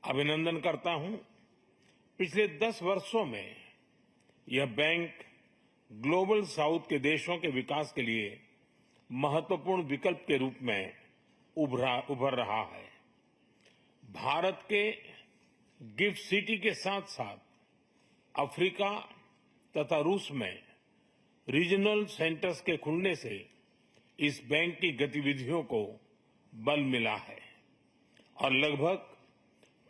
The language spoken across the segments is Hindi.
अभिनंदन करता हूं। पिछले 10 वर्षों में यह बैंक ग्लोबल साउथ के देशों के विकास के लिए महत्वपूर्ण विकल्प के रूप में उभर रहा है। भारत के गिफ्ट सिटी के साथ साथ अफ्रीका तथा रूस में रीजनल सेंटर्स के खुलने से इस बैंक की गतिविधियों को बल मिला है और लगभग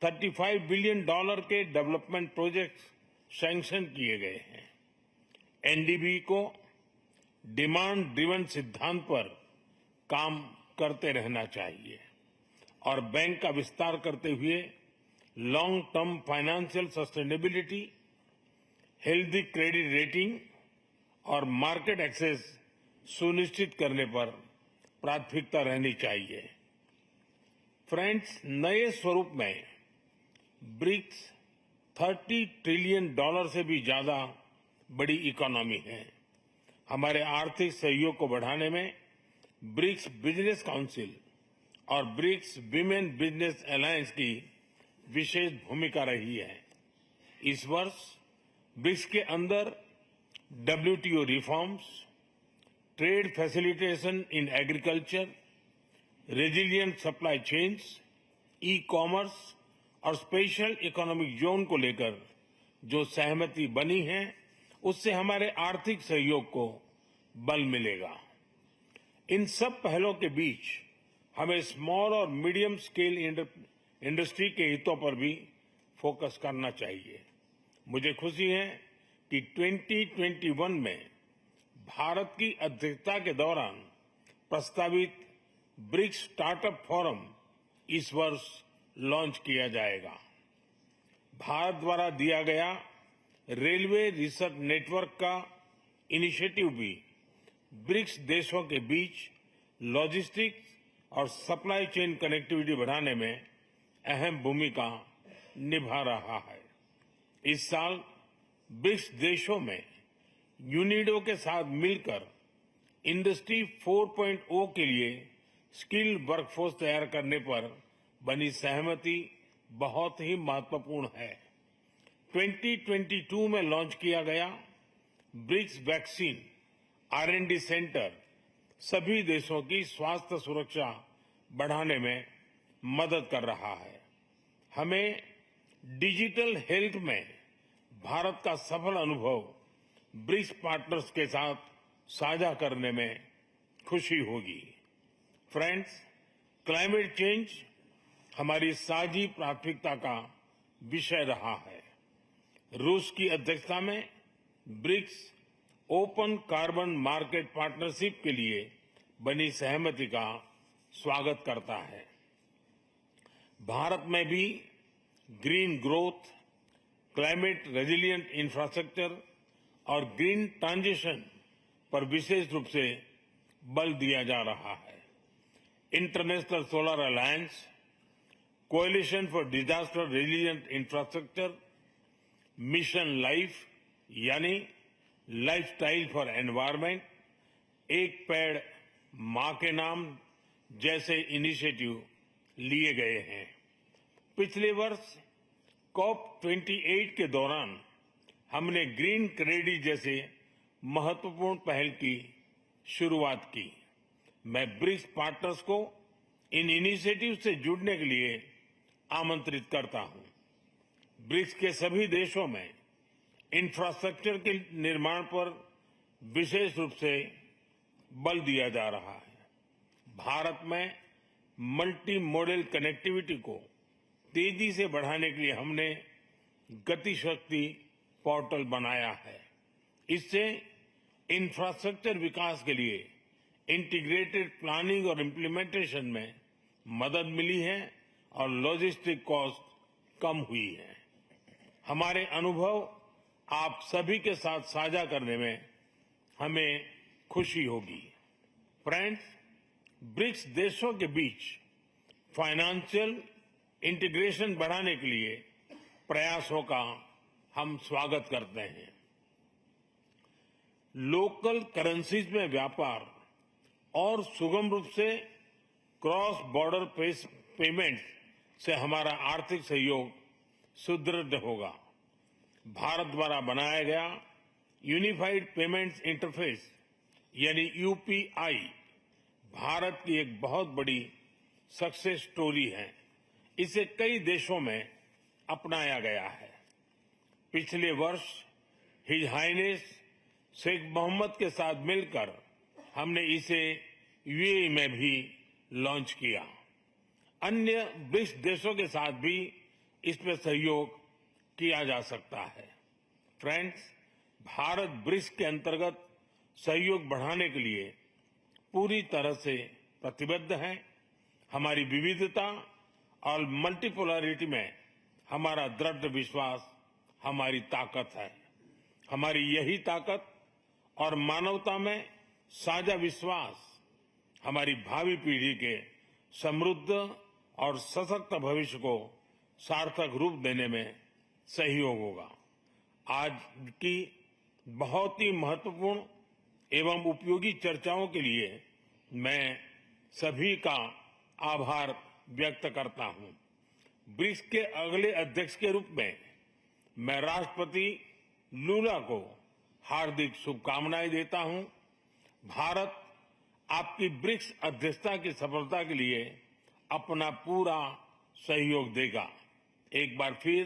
$35 बिलियन के डेवलपमेंट प्रोजेक्ट्स सैंक्शन किए गए हैं। एनडीबी को डिमांड ड्रिवन सिद्धांत पर काम करते रहना चाहिए और बैंक का विस्तार करते हुए long term financial sustainability, healthy credit rating और मार्केट एक्सेस सुनिश्चित करने पर प्राथमिकता रहनी चाहिए। फ्रेंड्स, नए स्वरूप में ब्रिक्स $30 ट्रिलियन से भी ज्यादा बड़ी इकोनॉमी है। हमारे आर्थिक सहयोग को बढ़ाने में ब्रिक्स बिजनेस काउंसिल और ब्रिक्स विमेन बिजनेस अलायंस की विशेष भूमिका रही है। इस वर्ष ब्रिक्स के अंदर WTO reforms, trade facilitation in agriculture, resilient supply chains, e-commerce और स्पेशल इकोनॉमिक जोन को लेकर जो सहमति बनी है, उससे हमारे आर्थिक सहयोग को बल मिलेगा। इन सब पहलों के बीच हमें स्मॉल और मीडियम स्केल इंडस्ट्री के हितों पर भी फोकस करना चाहिए। मुझे खुशी है कि 2021 में भारत की अध्यक्षता के दौरान प्रस्तावित ब्रिक्स स्टार्टअप फोरम इस वर्ष लॉन्च किया जाएगा। भारत द्वारा दिया गया रेलवे रिसर्च नेटवर्क का इनिशिएटिव भी ब्रिक्स देशों के बीच लॉजिस्टिक्स और सप्लाई चेन कनेक्टिविटी बढ़ाने में अहम भूमिका निभा रहा है। इस साल ब्रिक्स देशों में यूनिडो के साथ मिलकर इंडस्ट्री 4.0 के लिए स्किल्ड वर्कफोर्स तैयार करने पर बनी सहमति बहुत ही महत्वपूर्ण है। 2022 में लॉन्च किया गया ब्रिक्स वैक्सीन R&D सेंटर सभी देशों की स्वास्थ्य सुरक्षा बढ़ाने में मदद कर रहा है। हमें डिजिटल हेल्थ में भारत का सफल अनुभव ब्रिक्स पार्टनर्स के साथ साझा करने में खुशी होगी। फ्रेंड्स, क्लाइमेट चेंज हमारी साझी प्राथमिकता का विषय रहा है। रूस की अध्यक्षता में BRICS open carbon market partnership के लिए बनी सहमति का स्वागत करता है। भारत में भी green growth, climate resilient infrastructure और ग्रीन ट्रांजिशन पर विशेष रूप से बल दिया जा रहा है। International solar alliance, coalition for disaster resilient infrastructure, mission life यानी लाइफस्टाइल फॉर एनवायरमेंट, एक पेड़ मां के नाम जैसे इनिशिएटिव लिए गए हैं। पिछले वर्ष COP28 के दौरान हमने ग्रीन क्रेडिट जैसे महत्वपूर्ण पहल की शुरुआत की। मैं ब्रिक्स पार्टनर्स को इन इनिशिएटिव से जुड़ने के लिए आमंत्रित करता हूं। ब्रिक्स के सभी देशों में इंफ्रास्ट्रक्चर के निर्माण पर विशेष रूप से बल दिया जा रहा है। भारत में मल्टी मॉडल कनेक्टिविटी को तेजी से बढ़ाने के लिए हमने गति शक्ति पोर्टल बनाया है। इससे इंफ्रास्ट्रक्चर विकास के लिए इंटीग्रेटेड प्लानिंग और इम्प्लीमेंटेशन में मदद मिली है और लॉजिस्टिक कॉस्ट कम हुई है। हमारे अनुभव आप सभी के साथ साझा करने में हमें खुशी होगी। फ्रेंड्स, ब्रिक्स देशों के बीच फाइनेंशियल इंटीग्रेशन बढ़ाने के लिए प्रयासों का हम स्वागत करते हैं। लोकल करेंसीज में व्यापार और सुगम रूप से क्रॉस बॉर्डर पेमेंट्स से हमारा आर्थिक सहयोग सुदृढ़ होगा। भारत द्वारा बनाया गया यूनिफाइड पेमेंट्स इंटरफेस यानी यूपीआई भारत की एक बहुत बड़ी सक्सेस स्टोरी है। इसे कई देशों में अपनाया गया है। पिछले वर्ष हिज हाइनेस शेख मोहम्मद के साथ मिलकर हमने इसे यूएई में भी लॉन्च किया। अन्य ब्रिक्स देशों के साथ भी इसमें सहयोग किया जा सकता है। फ्रेंड्स, भारत ब्रिक्स के अंतर्गत सहयोग बढ़ाने के लिए पूरी तरह से प्रतिबद्ध है। हमारी विविधता और मल्टीपोलरिटी में हमारा दृढ़ विश्वास हमारी ताकत है। हमारी यही ताकत और मानवता में साझा विश्वास हमारी भावी पीढ़ी के समृद्ध और सशक्त भविष्य को सार्थक रूप देने में सहयोग होगा। आज की बहुत ही महत्वपूर्ण एवं उपयोगी चर्चाओं के लिए मैं सभी का आभार व्यक्त करता हूं। ब्रिक्स के अगले अध्यक्ष के रूप में मैं राष्ट्रपति लूला को हार्दिक शुभकामनाएं देता हूं। भारत आपकी ब्रिक्स अध्यक्षता की सफलता के लिए अपना पूरा सहयोग देगा। एक बार फिर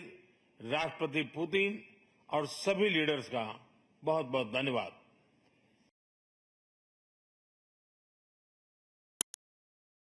राष्ट्रपति पुतिन और सभी लीडर्स का बहुत बहुत धन्यवाद।